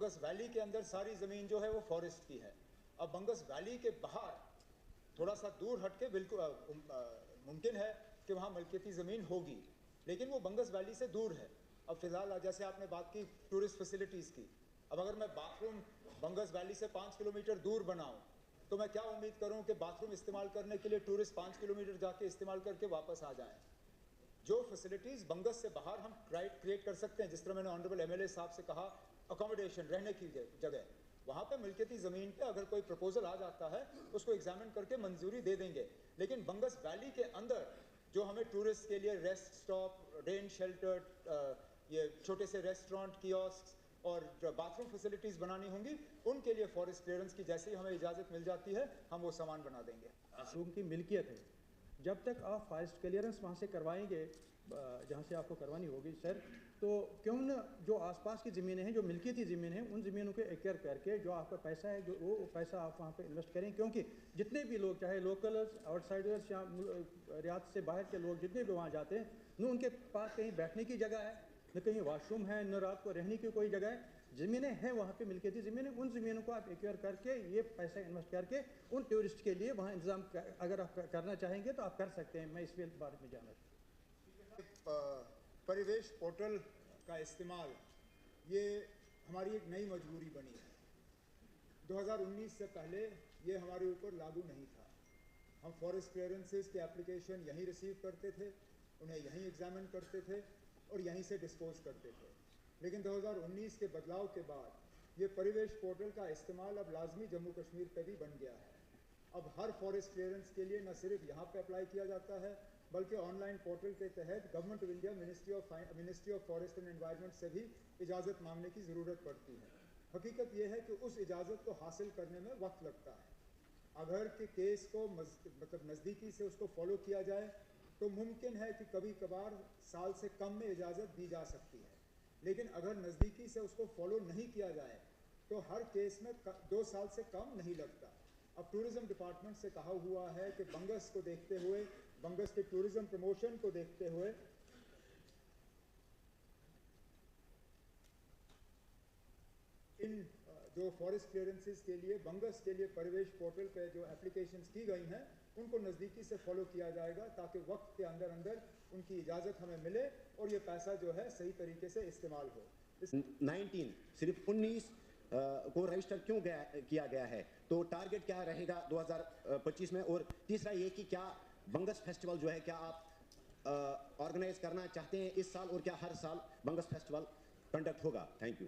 बंगस valley के अंदर सारी ज़मीन जो है वो फॉरेस्ट की है। अब बंगस वैली के बाहर थोड़ा सा दूर हट के बिल्कुल मुमकिन है कि वहाँ मलकियती ज़मीन होगी, लेकिन वो बंगस वैली से दूर है। अब फ़िलहाल जैसे आपने बात की टूरिस्ट फैसिलिटीज़ की, अब अगर मैं बाथरूम बंगस वैली से 5 किलोमीटर दूर बनाऊँ तो मैं क्या उम्मीद करूँ कि बाथरूम इस्तेमाल करने के लिए टूरिस्ट 5 किलोमीटर जाके इस्तेमाल करके वापस आ जाएँ। जो फैसिलिटीज़ बंगस से बाहर हम क्रिएट कर सकते हैं, जिस तरह मैंने ऑनरेबल एमएलए साहब से कहा, अकोमोडेशन, रहने की जगह, वहाँ पे मिल्कियती ज़मीन पे अगर कोई प्रपोजल आ जाता है उसको एग्जामिन करके मंजूरी दे देंगे। लेकिन बंगस वैली के अंदर जो हमें टूरिस्ट के लिए रेस्ट स्टॉप, रेन शेल्टर, ये छोटे से रेस्टोरेंट, कियोस्क और बाथरूम फैसिलिटीज़ बनानी होंगी, उनके लिए फॉरेस्ट क्लियरेंस की जैसे ही हमें इजाज़त मिल जाती है हम वो सामान बना देंगे। लोगों की मिल्कियत है, जब तक आप फॉरेस्ट क्लियरेंस वहाँ से करवाएंगे जहाँ से आपको करवानी होगी सर, तो क्यों न जो आसपास की ज़मीनें हैं, जो मिल्कियती ज़मीन हैं, उन ज़मीनों को एक्वायर करके जो आपका पैसा है जो वो पैसा आप वहाँ पे इन्वेस्ट करें। क्योंकि जितने भी लोग, चाहे लोकल्स, आउटसाइडर्स या रियासत से बाहर के लोग जितने भी वहाँ जाते हैं, न उनके पास कहीं बैठने की जगह है, न कहीं वॉशरूम है, न रात को रहने की कोई जगह है। ज़मीनें हैं वहाँ पे मिल्कियती ज़मीनें, उन ज़मीनों को आप एक्वायर करके ये पैसा इन्वेस्ट करके उन टूरिस्ट के लिए वहाँ इंतज़ाम अगर आप करना चाहेंगे तो आप कर सकते हैं। मैं इस बारे में जानना चाहूँ। परिवेश पोर्टल का इस्तेमाल ये हमारी एक नई मजबूरी बनी है। 2019 से पहले ये हमारे ऊपर लागू नहीं था। हम फॉरेस्ट क्लियरेंसेस के एप्लीकेशन यहीं रिसीव करते थे, उन्हें यहीं एग्जामिन करते थे और यहीं से डिस्पोज करते थे। लेकिन 2019 के बदलाव के बाद ये परिवेश पोर्टल का इस्तेमाल अब लाजमी जम्मू कश्मीर पे भी बन गया है। अब हर फॉरेस्ट क्लियरेंस के लिए न सिर्फ यहाँ पे अप्लाई किया जाता है, बल्कि ऑनलाइन पोर्टल के तहत government of India ministry of forest and environment से भी इजाज़त मांगने की ज़रूरत पड़ती है। हकीकत यह है कि उस इजाज़त को हासिल करने में वक्त लगता है। अगर के केस को मतलब नज़दीकी से उसको फॉलो किया जाए तो मुमकिन है कि कभी कभार साल से कम में इजाज़त दी जा सकती है, लेकिन अगर नज़दीकी से उसको फॉलो नहीं किया जाए तो हर केस में 2 साल से कम नहीं लगता। अब टूरिज़्म डिपार्टमेंट से कहा हुआ है कि बंगस को देखते हुए, बंगस के टूरिज़्म प्रमोशन को देखते हुए इन जो फॉरेस्ट क्लियरेंसेस के लिए बंगस के लिए परिवेश पोर्टल पे जो एप्लीकेशंस की गई हैं उनको नज़दीकी से फॉलो किया जाएगा, ताकि वक्त के अंदर अंदर उनकी इजाज़त हमें मिले और ये पैसा जो है सही तरीके से इस्तेमाल हो। 19 सिर्फ 19 को रजिस्टर क्यों किया गया है, तो टारगेट क्या रहेगा 2025 में? और तीसरा ये कि क्या बंगस फेस्टिवल जो है क्या आप ऑर्गेनाइज करना चाहते हैं इस साल, और क्या हर साल बंगस फेस्टिवल कंडक्ट होगा? Thank you.